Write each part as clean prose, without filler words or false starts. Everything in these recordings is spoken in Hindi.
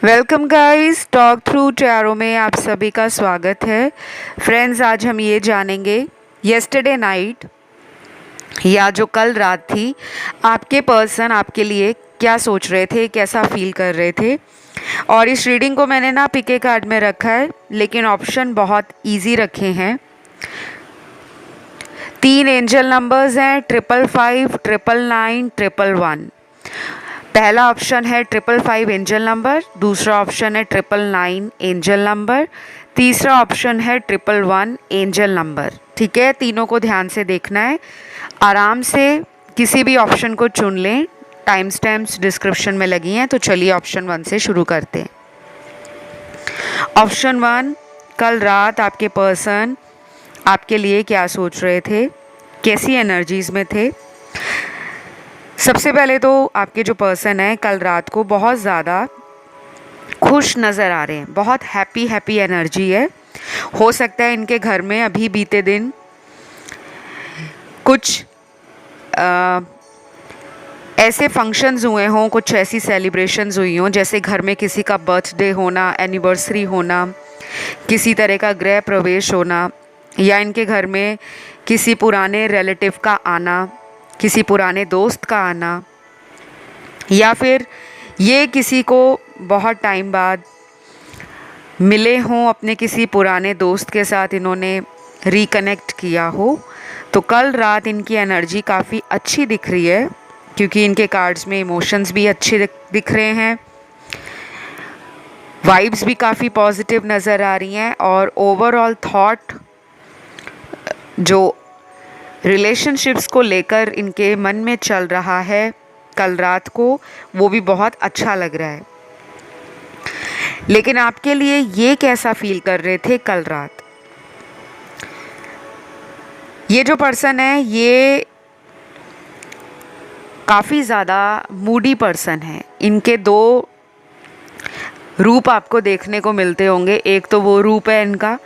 Welcome guys, talk through tarot में आप सभी का स्वागत है। फ्रेंड्स, आज हम ये जानेंगे यस्टरडे नाइट या जो कल रात थी, आपके पर्सन आपके लिए क्या सोच रहे थे, कैसा फील कर रहे थे। और इस रीडिंग को मैंने ना पिके कार्ड में रखा है, लेकिन ऑप्शन बहुत इजी रखे हैं। 3 एंजल नंबर्स हैं, 555, 999, 111। पहला ऑप्शन है 555 एंजल नंबर, दूसरा ऑप्शन है 999 एंजल नंबर, तीसरा ऑप्शन है 111 एंजल नंबर। ठीक है, तीनों को ध्यान से देखना है। आराम से किसी भी ऑप्शन को चुन लें। टाइम स्टैम्प्स डिस्क्रिप्शन में लगी हैं, तो चलिए ऑप्शन 1 से शुरू करते हैं। ऑप्शन 1, कल रात आपके पर्सन आपके लिए क्या सोच रहे थे, कैसी एनर्जीज में थे। सबसे पहले तो आपके जो पर्सन है कल रात को बहुत ज़्यादा खुश नज़र आ रहे हैं, बहुत हैप्पी एनर्जी है। हो सकता है इनके घर में अभी बीते दिन कुछ ऐसे फंक्शंस हुए हों, कुछ ऐसी सेलिब्रेशंस हुई हों, जैसे घर में किसी का बर्थडे होना, एनिवर्सरी होना, किसी तरह का गृह प्रवेश होना, या इनके घर में किसी पुराने रिलेटिव का आना, किसी पुराने दोस्त का आना, या फिर ये किसी को बहुत टाइम बाद मिले हों, अपने किसी पुराने दोस्त के साथ इन्होंने रिकनेक्ट किया हो। तो कल रात इनकी एनर्जी काफ़ी अच्छी दिख रही है, क्योंकि इनके कार्ड्स में इमोशंस भी अच्छे दिख रहे हैं, वाइब्स भी काफ़ी पॉजिटिव नज़र आ रही हैं, और ओवरऑल थॉट जो रिलेशनशिप्स को लेकर इनके मन में चल रहा है कल रात को, वो भी बहुत अच्छा लग रहा है। लेकिन आपके लिए ये कैसा फील कर रहे थे कल रात? ये जो पर्सन है ये काफ़ी ज़्यादा मूडी पर्सन है। इनके 2 रूप आपको देखने को मिलते होंगे। एक तो वो रूप है इनका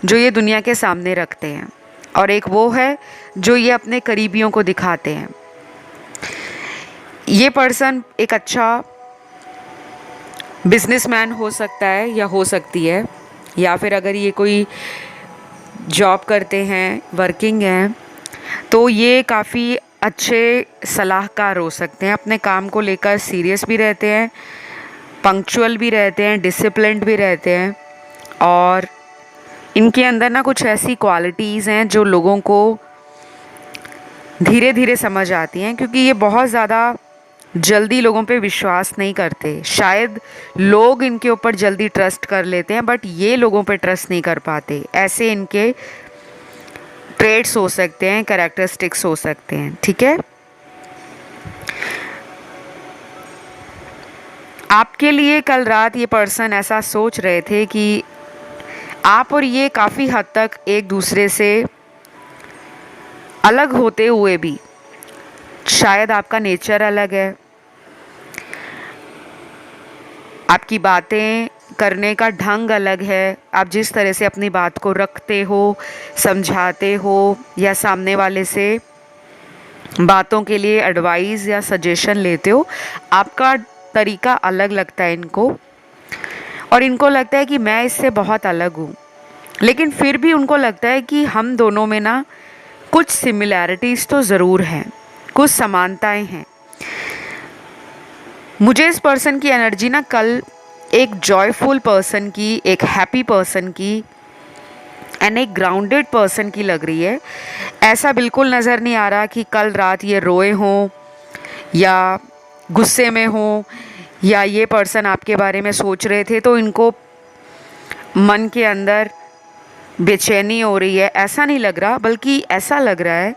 जो ये दुनिया के सामने रखते हैं, और एक वो है जो ये अपने करीबियों को दिखाते हैं। ये पर्सन एक अच्छा बिजनेसमैन हो सकता है या हो सकती है, या फिर अगर ये कोई जॉब करते हैं, वर्किंग हैं, तो ये काफ़ी अच्छे सलाहकार हो सकते हैं। अपने काम को लेकर सीरियस भी रहते हैं, पंक्चुअल भी रहते हैं, डिसिप्लिन्ड भी रहते हैं, और इनके अंदर ना कुछ ऐसी क्वालिटीज़ हैं जो लोगों को धीरे धीरे समझ आती हैं, क्योंकि ये बहुत ज़्यादा जल्दी लोगों पे विश्वास नहीं करते। शायद लोग इनके ऊपर जल्दी ट्रस्ट कर लेते हैं, बट ये लोगों पे ट्रस्ट नहीं कर पाते। ऐसे इनके ट्रेड्स हो सकते हैं, कैरेक्टरिस्टिक्स हो सकते हैं। ठीक है, आपके लिए कल रात ये पर्सन ऐसा सोच रहे थे कि आप और ये काफ़ी हद तक एक दूसरे से अलग होते हुए भी, शायद आपका नेचर अलग है, आपकी बातें करने का ढंग अलग है, आप जिस तरह से अपनी बात को रखते हो, समझाते हो, या सामने वाले से बातों के लिए एडवाइस या सजेशन लेते हो, आपका तरीका अलग लगता है इनको। और इनको लगता है कि मैं इससे बहुत अलग हूँ, लेकिन फिर भी उनको लगता है कि हम दोनों में ना कुछ सिमिलैरिटीज़ तो ज़रूर हैं, कुछ समानताएं हैं। मुझे इस पर्सन की एनर्जी ना कल एक जॉयफुल पर्सन की, एक हैप्पी पर्सन की, एंड एक ग्राउंडेड पर्सन की लग रही है। ऐसा बिल्कुल नज़र नहीं आ रहा कि कल रात ये रोए हों या गुस्से में हों, या ये पर्सन आपके बारे में सोच रहे थे तो इनको मन के अंदर बेचैनी हो रही है। ऐसा नहीं लग रहा, बल्कि ऐसा लग रहा है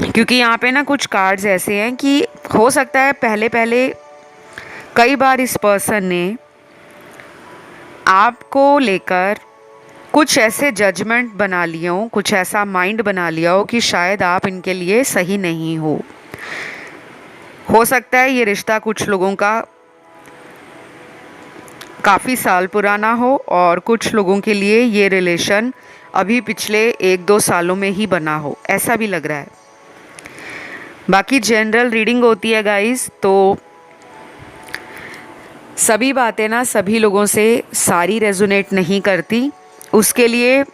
क्योंकि यहाँ पे ना कुछ कार्ड्स ऐसे हैं कि हो सकता है पहले पहले कई बार इस पर्सन ने आपको लेकर कुछ ऐसे जजमेंट बना लिए हो, कुछ ऐसा माइंड बना लिया हो कि शायद आप इनके लिए सही नहीं हो सकता है ये रिश्ता कुछ लोगों का काफ़ी साल पुराना हो, और कुछ लोगों के लिए ये रिलेशन अभी पिछले 1-2 सालों में ही बना हो, ऐसा भी लग रहा है। बाकी जनरल रीडिंग होती है गाइस, तो सभी बातें ना सभी लोगों से सारी रेजोनेट नहीं करती। उसके लिए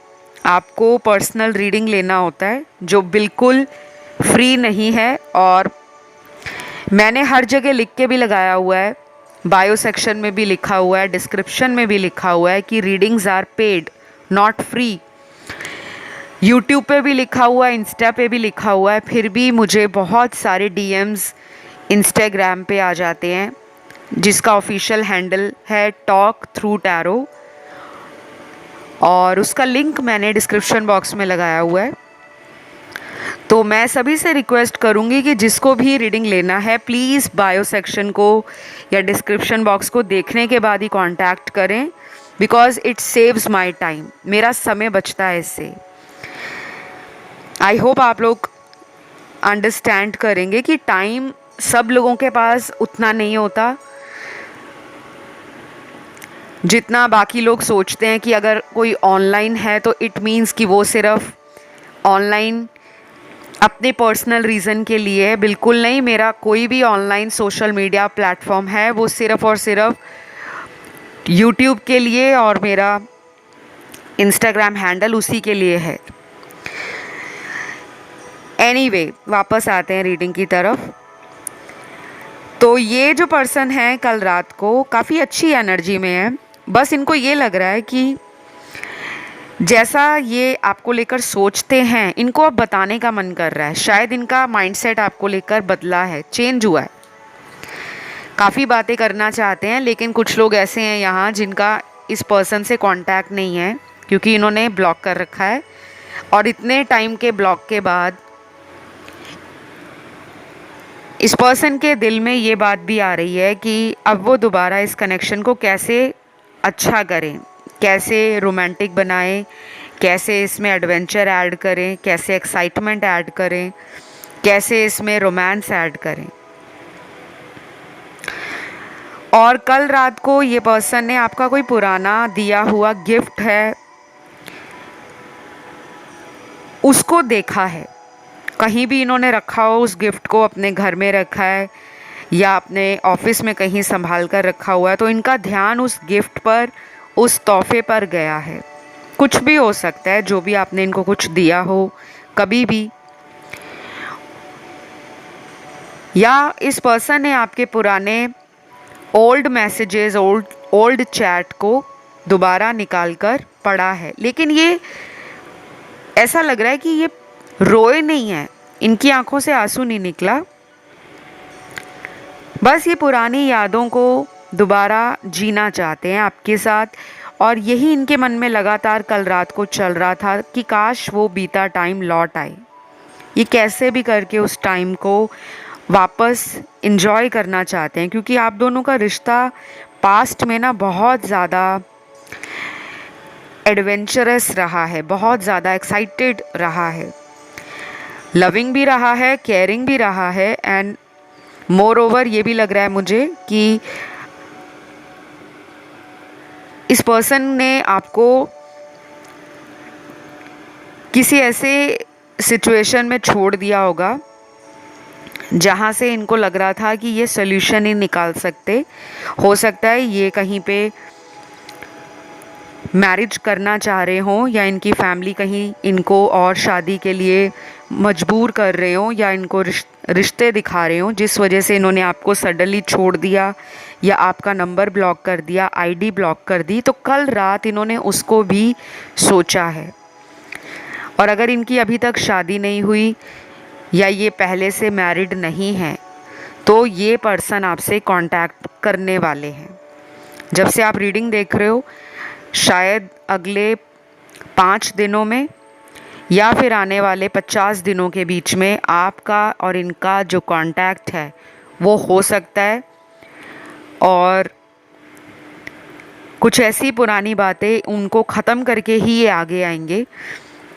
आपको पर्सनल रीडिंग लेना होता है जो बिल्कुल फ्री नहीं है, और मैंने हर जगह लिख के भी लगाया हुआ है, बायो सेक्शन में भी लिखा हुआ है, डिस्क्रिप्शन में भी लिखा हुआ है कि readings are paid not free. YouTube पे भी लिखा हुआ है, इंस्टा पे भी लिखा हुआ है, फिर भी मुझे बहुत सारे डीएम्स इंस्टाग्राम पे आ जाते हैं जिसका ऑफिशियल हैंडल है टॉक थ्रू टैरो, और उसका लिंक मैंने डिस्क्रिप्शन बॉक्स में लगाया हुआ है। तो मैं सभी से रिक्वेस्ट करूँगी कि जिसको भी रीडिंग लेना है प्लीज़ बायो सेक्शन को या डिस्क्रिप्शन बॉक्स को देखने के बाद ही कांटेक्ट करें, because it saves my time, मेरा समय बचता है इससे। आई होप आप लोग अंडरस्टैंड करेंगे कि टाइम सब लोगों के पास उतना नहीं होता जितना बाकी लोग सोचते हैं कि अगर कोई ऑनलाइन है तो इट मीन्स कि वो सिर्फ ऑनलाइन अपने पर्सनल रीज़न के लिए है। बिल्कुल नहीं, मेरा कोई भी ऑनलाइन सोशल मीडिया प्लेटफॉर्म है वो सिर्फ और सिर्फ यूट्यूब के लिए, और मेरा इंस्टाग्राम हैंडल उसी के लिए है। एनीवे, वापस आते हैं रीडिंग की तरफ। तो ये जो पर्सन है कल रात को काफ़ी अच्छी एनर्जी में है, बस इनको ये लग रहा है कि जैसा ये आपको लेकर सोचते हैं इनको अब बताने का मन कर रहा है। शायद इनका माइंडसेट आपको लेकर बदला है, चेंज हुआ है, काफ़ी बातें करना चाहते हैं, लेकिन कुछ लोग ऐसे हैं यहाँ जिनका इस पर्सन से कांटेक्ट नहीं है क्योंकि इन्होंने ब्लॉक कर रखा है। और इतने टाइम के ब्लॉक के बाद इस पर्सन के दिल में ये बात भी आ रही है कि अब वो दोबारा इस कनेक्शन को कैसे अच्छा करें, कैसे रोमांटिक बनाएं, कैसे इसमें एडवेंचर ऐड करें, कैसे एक्साइटमेंट ऐड करें, कैसे इसमें रोमांस ऐड करें। और कल रात को ये पर्सन ने आपका कोई पुराना दिया हुआ गिफ्ट है उसको देखा है, कहीं भी इन्होंने रखा हो उस गिफ्ट को, अपने घर में रखा है या अपने ऑफिस में कहीं संभाल कर रखा हुआ है, तो इनका ध्यान उस गिफ्ट पर, उस तोहफे पर गया है। कुछ भी हो सकता है, जो भी आपने इनको कुछ दिया हो कभी भी, या इस पर्सन ने आपके पुराने ओल्ड मैसेजेस, ओल्ड चैट को दोबारा निकाल कर पढ़ा है। लेकिन ये ऐसा लग रहा है कि ये रोए नहीं है, इनकी आंखों से आंसू नहीं निकला, बस ये पुरानी यादों को दोबारा जीना चाहते हैं आपके साथ। और यही इनके मन में लगातार कल रात को चल रहा था कि काश वो बीता टाइम लौट आए। ये कैसे भी करके उस टाइम को वापस एंजॉय करना चाहते हैं, क्योंकि आप दोनों का रिश्ता पास्ट में ना बहुत ज़्यादा एडवेंचरस रहा है, बहुत ज़्यादा एक्साइटेड रहा है, लविंग भी रहा है, केयरिंग भी रहा है, एंड मोर ओवर ये भी लग रहा है मुझे कि इस पर्सन ने आपको किसी ऐसे सिचुएशन में छोड़ दिया होगा जहाँ से इनको लग रहा था कि ये सोल्यूशन ही निकाल सकते। हो सकता है ये कहीं पे मैरिज करना चाह रहे हों, या इनकी फैमिली कहीं इनको और शादी के लिए मजबूर कर रहे हों, या इनको रिश्ते दिखा रहे हों, जिस वजह से इन्होंने आपको सडनली छोड़ दिया या आपका नंबर ब्लॉक कर दिया, आईडी ब्लॉक कर दी। तो कल रात इन्होंने उसको भी सोचा है। और अगर इनकी अभी तक शादी नहीं हुई या ये पहले से मैरिड नहीं है तो ये पर्सन आपसे कांटेक्ट करने वाले हैं। जब से आप रीडिंग देख रहे हो, शायद अगले 5 दिनों में या फिर आने वाले 50 दिनों के बीच में आपका और इनका जो कांटेक्ट है वो हो सकता है। और कुछ ऐसी पुरानी बातें उनको ख़त्म करके ही ये आगे आएंगे।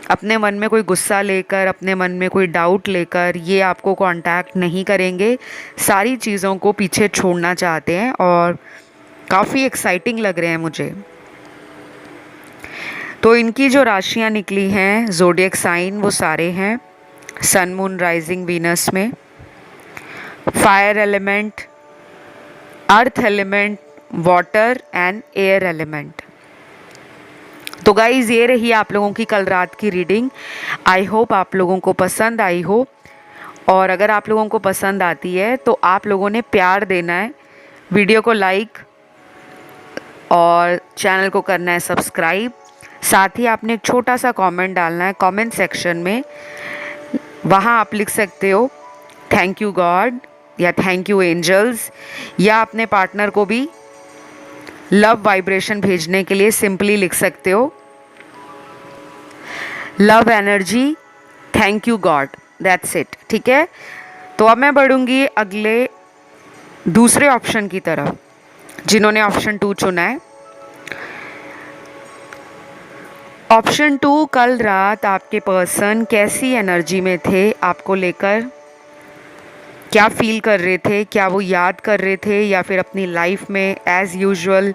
अपने मन में कोई गुस्सा लेकर, अपने मन में कोई डाउट लेकर ये आपको कांटेक्ट नहीं करेंगे। सारी चीज़ों को पीछे छोड़ना चाहते हैं और काफ़ी एक्साइटिंग लग रहे हैं मुझे। तो इनकी जो राशियाँ निकली हैं, ज़ोडिएक साइन, वो सारे हैं सन, मून, राइजिंग, वीनस में। Fire element, earth element water and air element. तो गाइज ये रही आप लोगों की कल रात की रीडिंग। आई होप आप लोगों को पसंद आई हो, और अगर आप लोगों को पसंद आती है तो आप लोगों ने प्यार देना है, वीडियो को लाइक और चैनल को करना है सब्सक्राइब। साथ ही आपने एक छोटा सा कमेंट डालना है कमेंट सेक्शन में। वहाँ आप लिख सकते हो थैंक यू गॉड या थैंक यू एंजल्स, या अपने पार्टनर को भी लव वाइब्रेशन भेजने के लिए सिंपली लिख सकते हो love energy thank you God, that's it. ठीक है, तो अब मैं बढ़ूंगी अगले दूसरे ऑप्शन की तरफ, जिन्होंने ऑप्शन 2 चुना है। ऑप्शन 2, कल रात आपके पर्सन कैसी एनर्जी में थे, आपको लेकर क्या फील कर रहे थे, क्या वो याद कर रहे थे या फिर अपनी लाइफ में एज यूजुअल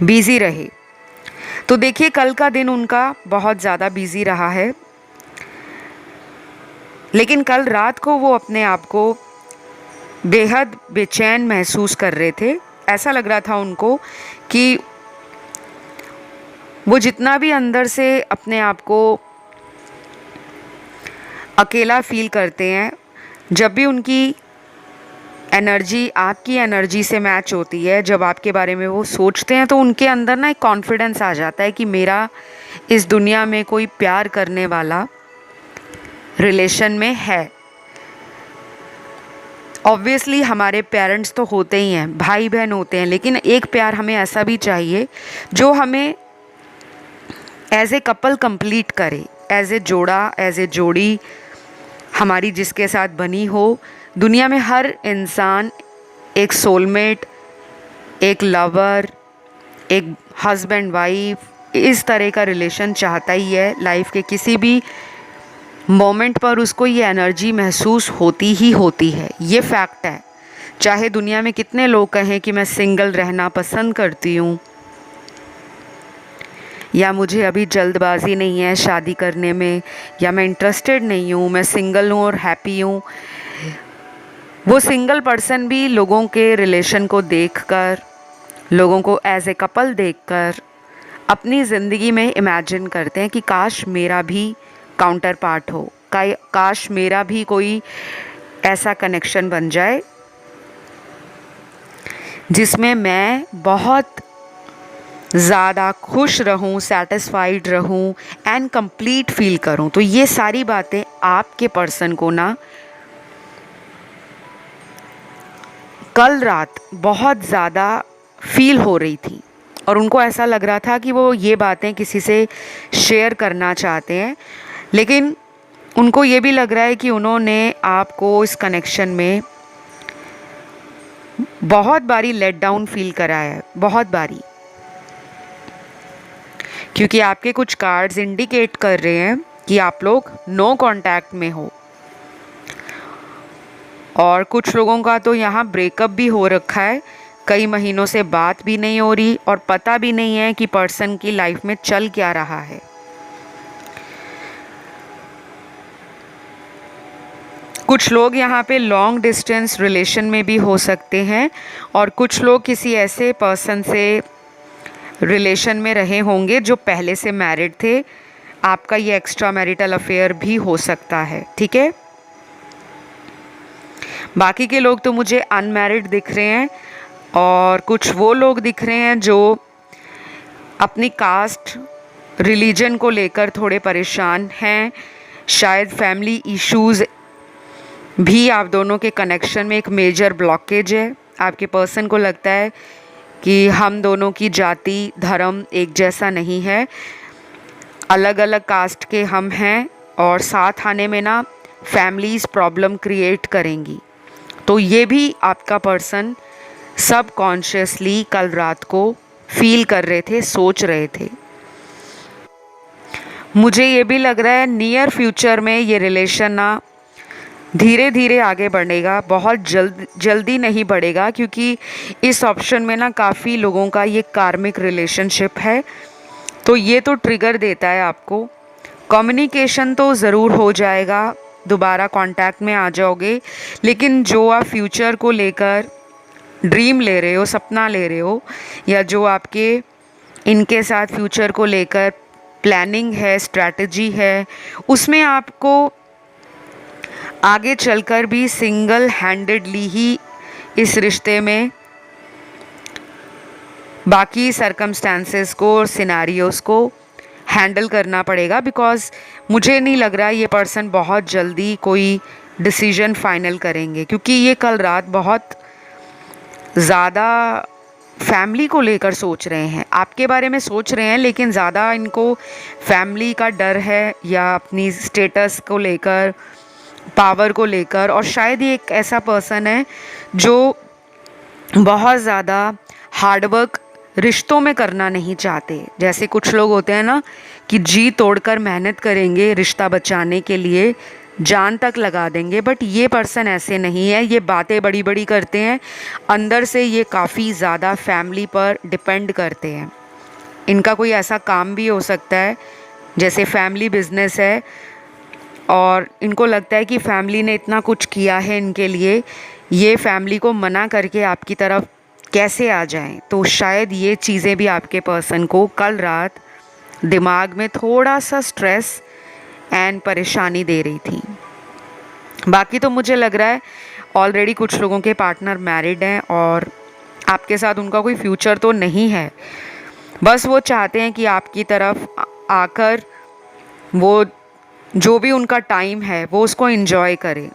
बिजी रहे। तो देखिए कल का दिन उनका बहुत ज़्यादा बिजी रहा है, लेकिन कल रात को वो अपने आप को बेहद बेचैन महसूस कर रहे थे। ऐसा लग रहा था उनको कि वो जितना भी अंदर से अपने आप को अकेला फील करते हैं, जब भी उनकी एनर्जी आपकी एनर्जी से मैच होती है, जब आपके बारे में वो सोचते हैं, तो उनके अंदर ना एक कॉन्फिडेंस आ जाता है कि मेरा इस दुनिया में कोई प्यार करने वाला रिलेशन में है। ऑब्वियसली हमारे पेरेंट्स तो होते ही हैं, भाई बहन होते हैं, लेकिन एक प्यार हमें ऐसा भी चाहिए जो हमें एज ए कपल कंप्लीट करे, एज ए जोड़ा, एज ए जोड़ी हमारी जिसके साथ बनी हो। दुनिया में हर इंसान एक सोलमेट, एक लवर, एक हस्बैंड वाइफ, इस तरह का रिलेशन चाहता ही है। लाइफ के किसी भी मोमेंट पर उसको ये एनर्जी महसूस होती ही होती है, ये फैक्ट है। चाहे दुनिया में कितने लोग कहें कि मैं सिंगल रहना पसंद करती हूँ, या मुझे अभी जल्दबाजी नहीं है शादी करने में, या मैं इंटरेस्टेड नहीं हूँ, मैं सिंगल हूँ और हैप्पी हूँ, वो सिंगल पर्सन भी लोगों के रिलेशन को देखकर, लोगों को एज ए कपल देखकर अपनी ज़िंदगी में इमेजिन करते हैं कि काश मेरा भी काउंटर पार्ट हो, काश मेरा भी कोई ऐसा कनेक्शन बन जाए जिसमें मैं बहुत ज़्यादा खुश रहूं, सेटिस्फाइड रहूं एंड कंप्लीट फील करूं। तो ये सारी बातें आपके पर्सन को ना कल रात बहुत ज़्यादा फील हो रही थी, और उनको ऐसा लग रहा था कि वो ये बातें किसी से शेयर करना चाहते हैं, लेकिन उनको ये भी लग रहा है कि उन्होंने आपको इस कनेक्शन में बहुत बारी लेट डाउन फील कराया है, बहुत बारी, क्योंकि आपके कुछ कार्ड्स इंडिकेट कर रहे हैं कि आप लोग नो कांटेक्ट में हो, और कुछ लोगों का तो यहाँ ब्रेकअप भी हो रखा है, कई महीनों से बात भी नहीं हो रही और पता भी नहीं है कि पर्सन की लाइफ में चल क्या रहा है। कुछ लोग यहाँ पे लॉन्ग डिस्टेंस रिलेशन में भी हो सकते हैं, और कुछ लोग किसी ऐसे पर्सन से रिलेशन में रहे होंगे जो पहले से मैरिड थे। आपका ये एक्स्ट्रा मैरिटल अफेयर भी हो सकता है, ठीक है। बाकी के लोग तो मुझे अनमैरिड दिख रहे हैं, और कुछ वो लोग दिख रहे हैं जो अपनी कास्ट, रिलीजन को लेकर थोड़े परेशान हैं। शायद फैमिली इश्यूज़ भी आप दोनों के कनेक्शन में एक मेजर ब्लॉकेज है। आपके पर्सन को लगता है कि हम दोनों की जाति, धर्म एक जैसा नहीं है, अलग अलग कास्ट के हम हैं, और साथ आने में ना फैमिलीज़ प्रॉब्लम क्रिएट करेंगी। तो ये भी आपका पर्सन सबकॉन्शियसली कल रात को फील कर रहे थे, सोच रहे थे। मुझे ये भी लग रहा है नियर फ्यूचर में ये रिलेशन ना धीरे धीरे आगे बढ़ेगा, बहुत जल्दी नहीं बढ़ेगा, क्योंकि इस ऑप्शन में ना काफ़ी लोगों का ये कार्मिक रिलेशनशिप है। तो ये तो ट्रिगर देता है आपको, कम्युनिकेशन तो ज़रूर हो जाएगा, दोबारा कांटेक्ट में आ जाओगे, लेकिन जो आप फ्यूचर को लेकर ड्रीम ले रहे हो, सपना ले रहे हो, या जो आपके इनके साथ फ्यूचर को लेकर प्लानिंग है, स्ट्रैटेजी है, उसमें आपको आगे चलकर भी सिंगल हैंडेडली ही इस रिश्ते में बाकी सरकमस्टांसेस को और सिनेरियोस को हैंडल करना पड़ेगा। बिकॉज़ मुझे नहीं लग रहा ये पर्सन बहुत जल्दी कोई डिसीजन फाइनल करेंगे, क्योंकि ये कल रात बहुत ज़्यादा फैमिली को लेकर सोच रहे हैं, आपके बारे में सोच रहे हैं, लेकिन ज़्यादा इनको फैमिली का डर है या अपनी स्टेटस को लेकर, पावर को लेकर। और शायद ये एक ऐसा पर्सन है जो बहुत ज़्यादा हार्डवर्क रिश्तों में करना नहीं चाहते। जैसे कुछ लोग होते हैं ना कि जी तोड़कर मेहनत करेंगे रिश्ता बचाने के लिए, जान तक लगा देंगे, बट ये पर्सन ऐसे नहीं है। ये बातें बड़ी बड़ी करते हैं, अंदर से ये काफ़ी ज़्यादा फैमिली पर डिपेंड करते हैं। इनका कोई ऐसा काम भी हो सकता है जैसे फैमिली बिजनेस है, और इनको लगता है कि फैमिली ने इतना कुछ किया है इनके लिए, ये फैमिली को मना करके आपकी तरफ कैसे आ जाएं। तो शायद ये चीज़ें भी आपके पर्सन को कल रात दिमाग में थोड़ा सा स्ट्रेस एंड परेशानी दे रही थी। बाकी तो मुझे लग रहा है ऑलरेडी कुछ लोगों के पार्टनर मैरिड हैं और आपके साथ उनका कोई फ्यूचर तो नहीं है। बस वो चाहते हैं कि आपकी तरफ आकर वो जो भी उनका टाइम है वो उसको एंजॉय करें।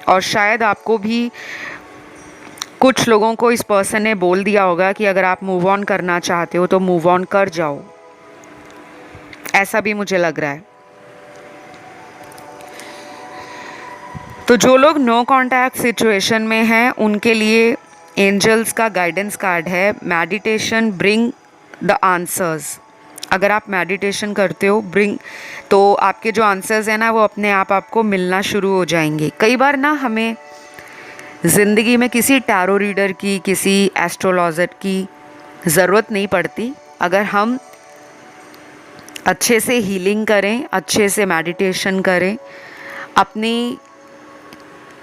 और शायद आपको भी कुछ लोगों को इस पर्सन ने बोल दिया होगा कि अगर आप मूव ऑन करना चाहते हो तो मूव ऑन कर जाओ, ऐसा भी मुझे लग रहा है। तो जो लोग नो कांटेक्ट सिचुएशन में हैं उनके लिए एंजल्स का गाइडेंस कार्ड है, मेडिटेशन ब्रिंग द आंसर्स। अगर आप मेडिटेशन करते हो तो आपके जो आंसर्स हैं ना वो अपने आप आपको मिलना शुरू हो जाएंगे। कई बार ना हमें ज़िंदगी में किसी टैरो रीडर की, किसी एस्ट्रोलॉजर की ज़रूरत नहीं पड़ती। अगर हम अच्छे से हीलिंग करें, अच्छे से मेडिटेशन करें, अपनी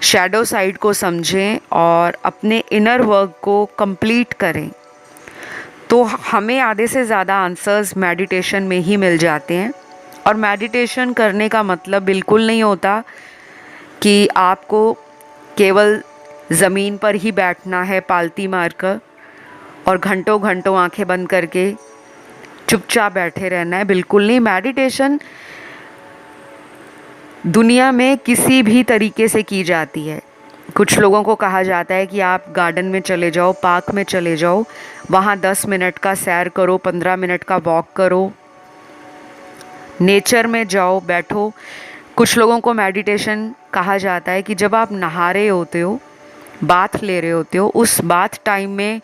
शैडो साइड को समझें और अपने इनर वर्क को कंप्लीट करें, तो हमें आधे से ज़्यादा आंसर्स मेडिटेशन में ही मिल जाते हैं। और मेडिटेशन करने का मतलब बिल्कुल नहीं होता कि आपको केवल ज़मीन पर ही बैठना है पालती मारकर और घंटों घंटों आंखें बंद करके चुपचाप बैठे रहना है, बिल्कुल नहीं। मेडिटेशन दुनिया में किसी भी तरीके से की जाती है। कुछ लोगों को कहा जाता है कि आप गार्डन में चले जाओ, पार्क में चले जाओ, वहाँ 10 मिनट का सैर करो, 15 मिनट का वॉक करो, नेचर में जाओ, बैठो। कुछ लोगों को मेडिटेशन कहा जाता है कि जब आप नहा रहे होते हो, बाथ ले रहे होते हो, उस बाथ टाइम में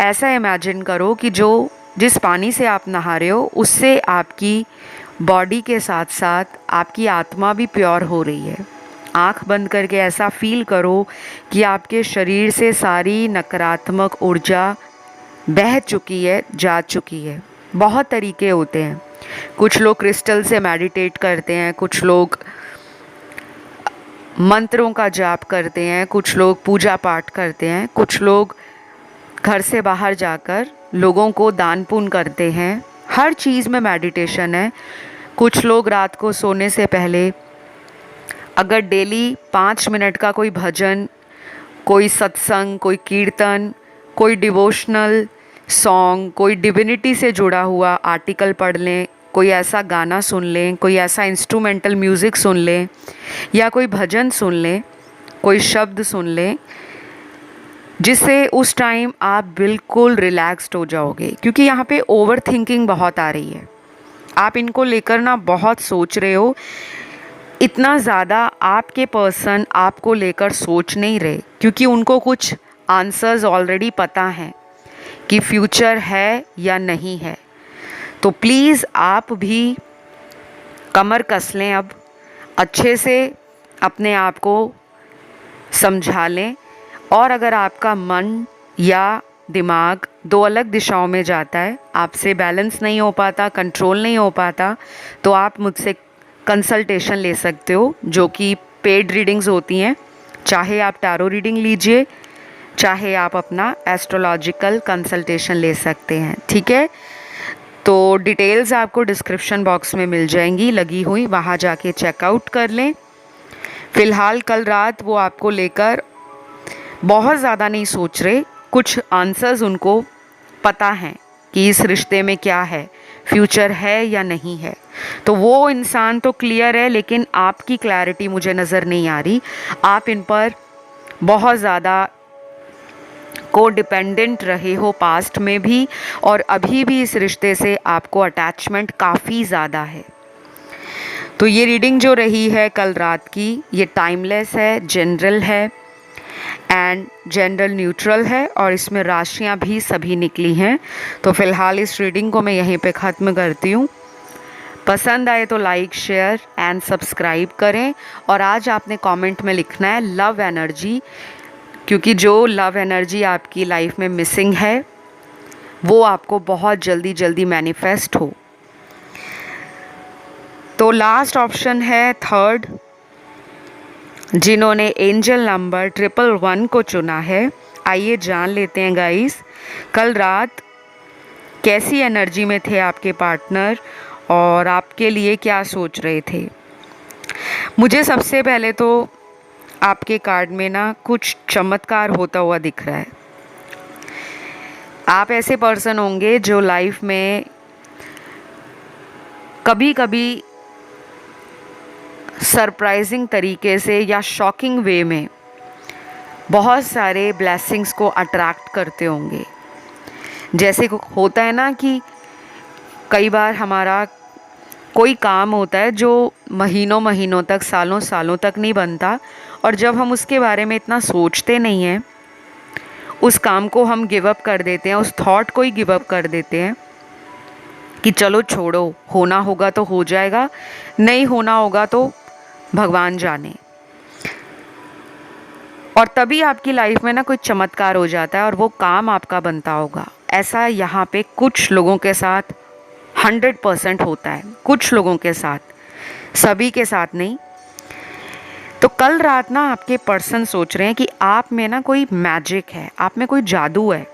ऐसा इमेजिन करो कि जिस पानी से आप नहा रहे हो उससे आपकी बॉडी के साथ साथ आपकी आत्मा भी प्योर हो रही है। आँख बंद करके ऐसा फील करो कि आपके शरीर से सारी नकारात्मक ऊर्जा बह चुकी है, जा चुकी है। बहुत तरीके होते हैं। कुछ लोग क्रिस्टल से मेडिटेट करते हैं, कुछ लोग मंत्रों का जाप करते हैं, कुछ लोग पूजा पाठ करते हैं, कुछ लोग घर से बाहर जाकर लोगों को दान पुण्य करते हैं। हर चीज़ में मेडिटेशन है। कुछ लोग रात को सोने से पहले अगर डेली 5 मिनट का कोई भजन, कोई सत्संग, कोई कीर्तन, कोई डिवोशनल सॉन्ग, कोई डिविनिटी से जुड़ा हुआ आर्टिकल पढ़ लें, कोई ऐसा गाना सुन लें, कोई ऐसा इंस्ट्रूमेंटल म्यूज़िक सुन लें, या कोई भजन सुन लें, कोई शब्द सुन लें, जिससे उस टाइम आप बिल्कुल रिलैक्स्ड हो जाओगे। क्योंकि यहाँ पे ओवर थिंकिंग बहुत आ रही है। आप इनको लेकर ना बहुत सोच रहे हो, इतना ज़्यादा आपके पर्सन आपको लेकर सोच नहीं रहे, क्योंकि उनको कुछ आंसर्स ऑलरेडी पता हैं कि फ्यूचर है या नहीं है। तो प्लीज़ आप भी कमर कस लें, अब अच्छे से अपने आप को समझा लें। और अगर आपका मन या दिमाग 2 अलग दिशाओं में जाता है, आपसे बैलेंस नहीं हो पाता, कंट्रोल नहीं हो पाता, तो आप मुझसे कंसल्टेशन ले सकते हो, जो कि पेड रीडिंग्स होती हैं। चाहे आप टैरो रीडिंग लीजिए, चाहे आप अपना एस्ट्रोलॉजिकल कंसल्टेशन ले सकते हैं, ठीक है। तो डिटेल्स आपको डिस्क्रिप्शन बॉक्स में मिल जाएंगी लगी हुई, वहाँ जाके चेकआउट कर लें। फ़िलहाल कल रात वो आपको लेकर बहुत ज़्यादा नहीं सोच रहे, कुछ आंसर्स उनको पता हैं कि इस रिश्ते में क्या है, फ्यूचर है या नहीं है। तो वो इंसान तो क्लियर है, लेकिन आपकी क्लैरिटी मुझे नज़र नहीं आ रही। आप इन पर बहुत ज़्यादा को डिपेंडेंट रहे हो पास्ट में भी, और अभी भी इस रिश्ते से आपको अटैचमेंट काफ़ी ज़्यादा है। तो ये रीडिंग जो रही है कल रात की, ये टाइमलेस है, जनरल है एंड जेंडर न्यूट्रल है, और इसमें राशियां भी सभी निकली हैं। तो फ़िलहाल इस रीडिंग को मैं यहीं पे ख़त्म करती हूँ। पसंद आए तो लाइक, शेयर एंड सब्सक्राइब करें। और आज आपने कमेंट में लिखना है लव एनर्जी, क्योंकि जो लव एनर्जी आपकी लाइफ में मिसिंग है वो आपको बहुत जल्दी जल्दी मैनिफेस्ट हो। तो लास्ट ऑप्शन है थर्ड, जिन्होंने एंजल नंबर 111 को चुना है। आइए जान लेते हैं गाइस, कल रात कैसी एनर्जी में थे आपके पार्टनर और आपके लिए क्या सोच रहे थे। मुझे सबसे पहले तो आपके कार्ड में ना कुछ चमत्कार होता हुआ दिख रहा है। आप ऐसे पर्सन होंगे जो लाइफ में कभी कभी सरप्राइजिंग तरीके से या शॉकिंग वे में बहुत सारे ब्लेसिंग्स को अट्रैक्ट करते होंगे। जैसे होता है ना कि कई बार हमारा कोई काम होता है जो महीनों महीनों तक, सालों सालों तक नहीं बनता, और जब हम उसके बारे में इतना सोचते नहीं हैं, उस काम को हम गिव अप कर देते हैं, उस थॉट को ही गिव अप कर देते हैं कि चलो छोड़ो, होना होगा तो हो जाएगा, नहीं होना होगा तो भगवान जाने। और तभी आपकी लाइफ में ना कोई चमत्कार हो जाता है और वो काम आपका बनता होगा। ऐसा यहाँ पे कुछ लोगों के साथ 100% होता है, कुछ लोगों के साथ, सभी के साथ नहीं। तो कल रात ना आपके पर्सन सोच रहे हैं कि आप में ना कोई मैजिक है, आप में कोई जादू है,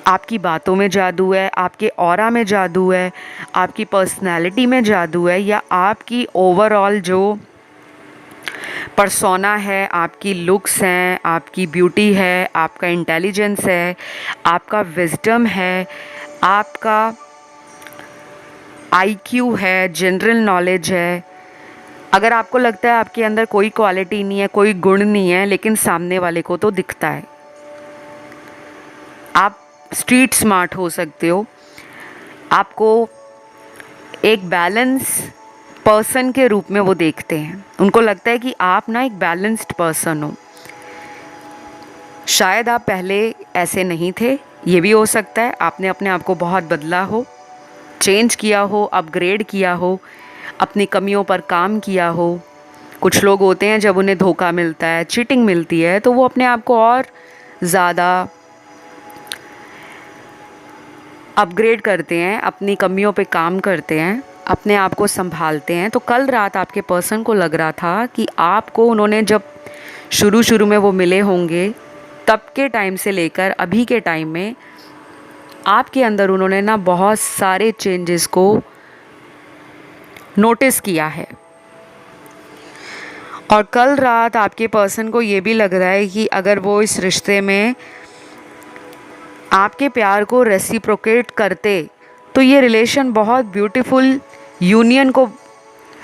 आपकी बातों में जादू है, आपके ऑरा में जादू है, आपकी पर्सनैलिटी में जादू है, या आपकी ओवरऑल जो पर्सोना है, आपकी लुक्स हैं, आपकी ब्यूटी है, आपका इंटेलिजेंस है, आपका विजडम है, आपका आईक्यू है, जनरल नॉलेज है। अगर आपको लगता है आपके अंदर कोई क्वालिटी नहीं है, कोई गुण नहीं है, लेकिन सामने वाले को तो दिखता है, आप स्ट्रीट स्मार्ट हो सकते हो, आपको एक बैलेंस पर्सन के रूप में वो देखते हैं, उनको लगता है कि आप ना एक बैलेंस्ड पर्सन हो। शायद आप पहले ऐसे नहीं थे, ये भी हो सकता है आपने अपने आप को बहुत बदला हो, चेंज किया हो, अपग्रेड किया हो, अपनी कमियों पर काम किया हो। कुछ लोग होते हैं जब उन्हें धोखा मिलता है, चीटिंग मिलती है, तो वो अपने आप को और ज़्यादा अपग्रेड करते हैं, अपनी कमियों पे काम करते हैं, अपने आप को संभालते हैं। तो कल रात आपके पर्सन को लग रहा था कि आपको उन्होंने जब शुरू में वो मिले होंगे, तब के टाइम से लेकर अभी के टाइम में आपके अंदर उन्होंने ना बहुत सारे चेंजेस को नोटिस किया है। और कल रात आपके पर्सन को ये भी लग रहा है कि अगर वो इस रिश्ते में आपके प्यार को रेसिप्रोकेट करते तो ये रिलेशन बहुत ब्यूटीफुल यूनियन को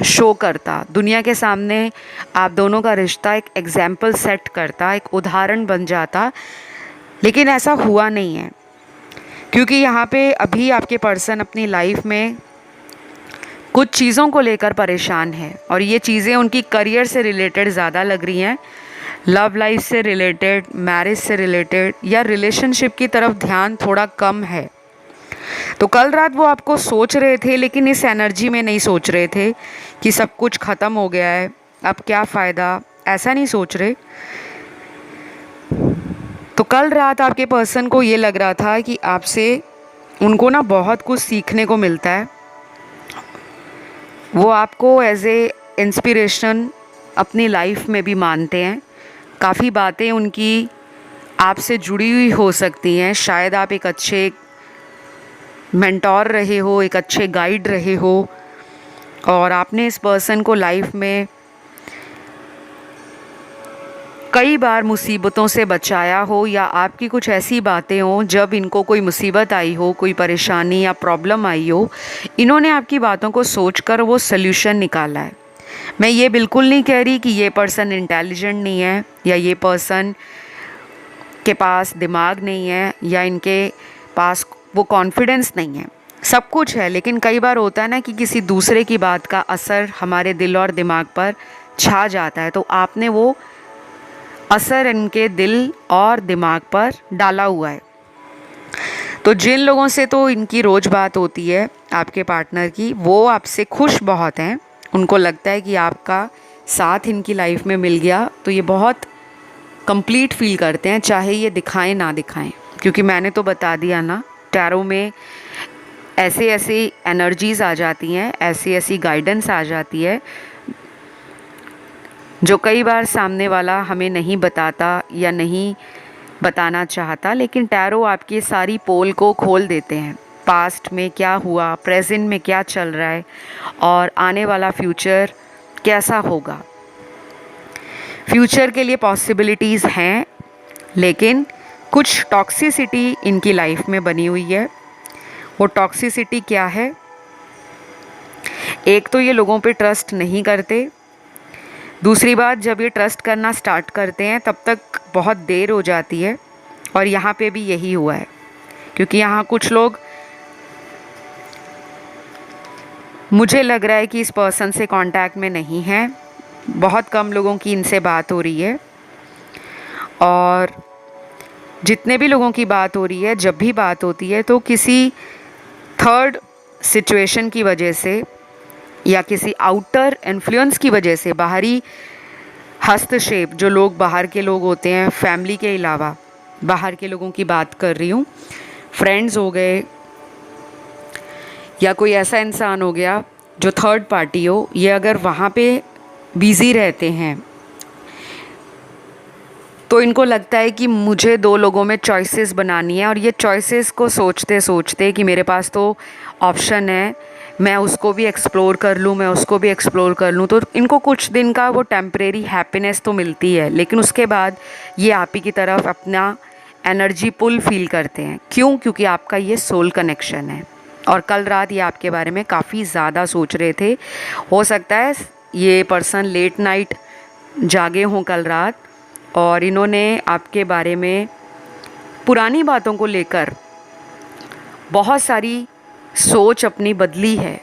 शो करता, दुनिया के सामने आप दोनों का रिश्ता एक एग्जाम्पल सेट करता, एक उदाहरण बन जाता। लेकिन ऐसा हुआ नहीं है, क्योंकि यहाँ पे अभी आपके पर्सन अपनी लाइफ में कुछ चीज़ों को लेकर परेशान है, और ये चीज़ें उनकी करियर से रिलेटेड ज़्यादा लग रही हैं, लव लाइफ से रिलेटेड, मैरिज से रिलेटेड, या रिलेशनशिप की तरफ ध्यान थोड़ा कम है। तो कल रात वो आपको सोच रहे थे, लेकिन इस एनर्जी में नहीं सोच रहे थे कि सब कुछ ख़त्म हो गया है, अब क्या फ़ायदा, ऐसा नहीं सोच रहे। तो कल रात आपके पर्सन को ये लग रहा था कि आपसे उनको ना बहुत कुछ सीखने को मिलता है, वो आपको एज ए इंस्पिरेशन अपनी लाइफ में भी मानते हैं, काफ़ी बातें उनकी आपसे जुड़ी हुई हो सकती हैं। शायद आप एक अच्छे मेंटोर रहे हो, एक अच्छे गाइड रहे हो और आपने इस पर्सन को लाइफ में कई बार मुसीबतों से बचाया हो, या आपकी कुछ ऐसी बातें हों जब इनको कोई मुसीबत आई हो, कोई परेशानी या प्रॉब्लम आई हो, इन्होंने आपकी बातों को सोचकर वो सल्यूशन निकाला है। मैं ये बिल्कुल नहीं कह रही कि ये पर्सन इंटेलिजेंट नहीं है, या ये पर्सन के पास दिमाग नहीं है, या इनके पास वो कॉन्फिडेंस नहीं है। सब कुछ है, लेकिन कई बार होता है ना कि किसी दूसरे की बात का असर हमारे दिल और दिमाग पर छा जाता है। तो आपने वो असर इनके दिल और दिमाग पर डाला हुआ है। तो जिन लोगों से तो इनकी रोज़ बात होती है आपके पार्टनर की, वो आपसे खुश बहुत हैं। उनको लगता है कि आपका साथ इनकी लाइफ में मिल गया तो ये बहुत कंप्लीट फील करते हैं, चाहे ये दिखाएं ना दिखाएं। क्योंकि मैंने तो बता दिया ना, टैरो में ऐसे ऐसे एनर्जीज़ आ जाती हैं, ऐसी ऐसी गाइडेंस आ जाती है जो कई बार सामने वाला हमें नहीं बताता या नहीं बताना चाहता, लेकिन टैरो आपकी सारी पोल को खोल देते हैं। पास्ट में क्या हुआ, प्रेजेंट में क्या चल रहा है और आने वाला फ्यूचर कैसा होगा। फ्यूचर के लिए पॉसिबिलिटीज़ हैं, लेकिन कुछ टॉक्सिसिटी इनकी लाइफ में बनी हुई है। वो टॉक्सिसिटी क्या है? एक तो ये लोगों पे ट्रस्ट नहीं करते। दूसरी बात, जब ये ट्रस्ट करना स्टार्ट करते हैं तब तक बहुत देर हो जाती है, और यहाँ पे भी यही हुआ है। क्योंकि यहाँ कुछ लोग, मुझे लग रहा है कि इस पर्सन से कांटेक्ट में नहीं हैं। बहुत कम लोगों की इनसे बात हो रही है, और जितने भी लोगों की बात हो रही है, जब भी बात होती है तो किसी थर्ड सिचुएशन की वजह से या किसी आउटर इन्फ्लुएंस की वजह से, बाहरी हस्तक्षेप, जो लोग बाहर के लोग होते हैं, फैमिली के अलावा बाहर के लोगों की बात कर रही हूँ, फ्रेंड्स हो गए या कोई ऐसा इंसान हो गया जो थर्ड पार्टी हो, ये अगर वहाँ पे बिज़ी रहते हैं तो इनको लगता है कि मुझे दो लोगों में चॉइसेस बनानी है, और ये चॉइसेस को सोचते सोचते कि मेरे पास तो ऑप्शन है, मैं उसको भी एक्सप्लोर कर लूँ, मैं उसको भी एक्सप्लोर कर लूँ, तो इनको कुछ दिन का वो टेम्परेरी हैप्पीनेस तो मिलती है, लेकिन उसके बाद ये आप ही की तरफ अपना एनर्जी पुल फील करते हैं। क्यों? क्योंकि आपका ये सोल कनेक्शन है, और कल रात ये आपके बारे में काफ़ी ज़्यादा सोच रहे थे। हो सकता है ये पर्सन लेट नाइट जागे हों कल रात, और इन्होंने आपके बारे में पुरानी बातों को लेकर बहुत सारी सोच अपनी बदली है।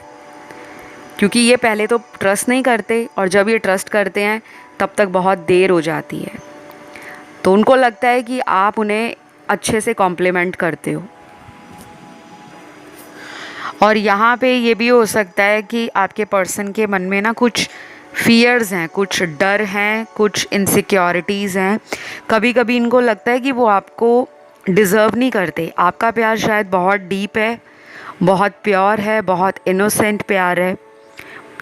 क्योंकि ये पहले तो ट्रस्ट नहीं करते, और जब ये ट्रस्ट करते हैं तब तक बहुत देर हो जाती है। तो उनको लगता है कि आप उन्हें अच्छे से कॉम्प्लीमेंट करते हो। और यहाँ पे ये भी हो सकता है कि आपके पर्सन के मन में ना कुछ फियर्स हैं, कुछ डर हैं, कुछ इनसिक्योरिटीज़ हैं। कभी कभी इनको लगता है कि वो आपको डिज़र्व नहीं करते। आपका प्यार शायद बहुत डीप है, बहुत प्योर है, बहुत इनोसेंट प्यार है,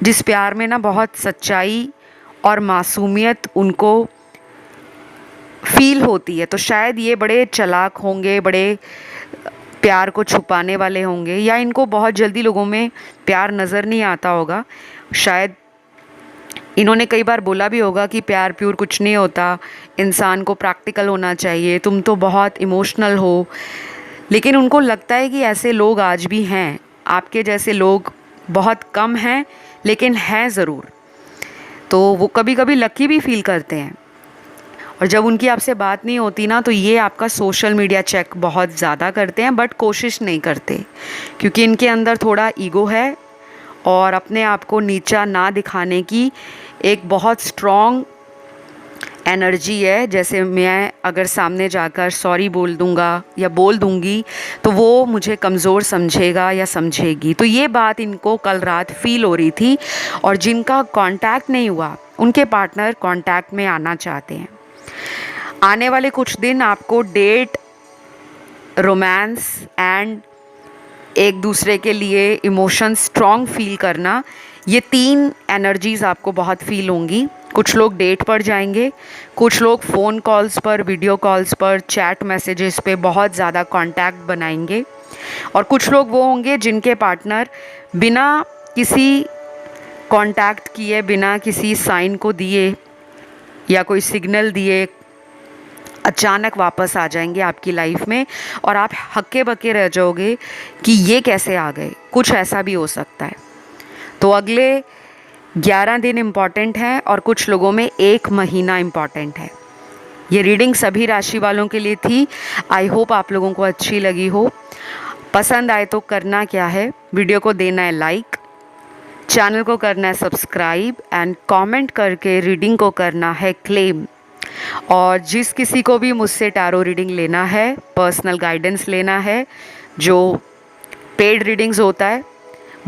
जिस प्यार में ना बहुत सच्चाई और मासूमियत उनको फील होती है। तो शायद ये बड़े चालाक होंगे, बड़े प्यार को छुपाने वाले होंगे, या इनको बहुत जल्दी लोगों में प्यार नज़र नहीं आता होगा। शायद इन्होंने कई बार बोला भी होगा कि प्यार प्यूर कुछ नहीं होता, इंसान को प्रैक्टिकल होना चाहिए, तुम तो बहुत इमोशनल हो। लेकिन उनको लगता है कि ऐसे लोग आज भी हैं, आपके जैसे लोग बहुत कम हैं, लेकिन हैं ज़रूर। तो वो कभी कभी लकी भी फील करते हैं। और जब उनकी आपसे बात नहीं होती ना, तो ये आपका सोशल मीडिया चेक बहुत ज़्यादा करते हैं, बट कोशिश नहीं करते, क्योंकि इनके अंदर थोड़ा ईगो है, और अपने आप को नीचा ना दिखाने की एक बहुत स्ट्रॉन्ग एनर्जी है। जैसे मैं अगर सामने जाकर सॉरी बोल दूंगा या बोल दूंगी तो वो मुझे कमज़ोर समझेगा या समझेगी। तो ये बात इनको कल रात फील हो रही थी, और जिनका कांटेक्ट नहीं हुआ उनके पार्टनर कांटेक्ट में आना चाहते हैं। आने वाले कुछ दिन आपको डेट, रोमांस एंड एक दूसरे के लिए इमोशंस स्ट्रॉन्ग फील करना, ये तीन एनर्जीज़ आपको बहुत फील होंगी। कुछ लोग डेट पर जाएंगे, कुछ लोग फ़ोन कॉल्स पर, वीडियो कॉल्स पर, चैट मैसेजेस पे बहुत ज़्यादा कांटेक्ट बनाएंगे, और कुछ लोग वो होंगे जिनके पार्टनर बिना किसी कांटेक्ट किए, बिना किसी साइन को दिए या कोई सिग्नल दिए अचानक वापस आ जाएंगे आपकी लाइफ में, और आप हक्के बक्के रह जाओगे कि ये कैसे आ गए। कुछ ऐसा भी हो सकता है। तो अगले 11 दिन इम्पॉर्टेंट हैं और कुछ लोगों में 1 महीना इम्पॉर्टेंट है। ये रीडिंग सभी राशि वालों के लिए थी। आई होप आप लोगों को अच्छी लगी हो। पसंद आए तो करना क्या है, वीडियो को देना है लाइक, चैनल को करना है सब्सक्राइब, एंड कमेंट करके रीडिंग को करना है क्लेम। और जिस किसी को भी मुझसे टैरो रीडिंग लेना है, पर्सनल गाइडेंस लेना है, जो पेड रीडिंग्स होता है,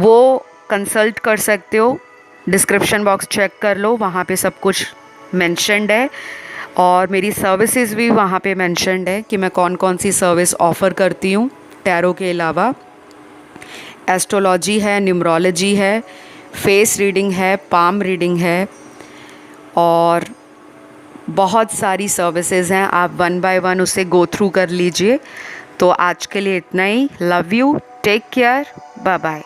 वो कंसल्ट कर सकते हो। डिस्क्रिप्शन बॉक्स चेक कर लो, वहाँ पे सब कुछ मेंशन्ड है, और मेरी सर्विसेज भी वहाँ पे मेंशन्ड है कि मैं कौन कौन सी सर्विस ऑफ़र करती हूँ टैरो के अलावा। एस्ट्रोलॉजी है, न्यूमरोलॉजी है, फेस रीडिंग है, पाम रीडिंग है, और बहुत सारी सर्विसेज हैं। आप 1 बाय 1 उसे गो थ्रू कर लीजिए। तो आज के लिए इतना ही। Love you, take care, bye bye.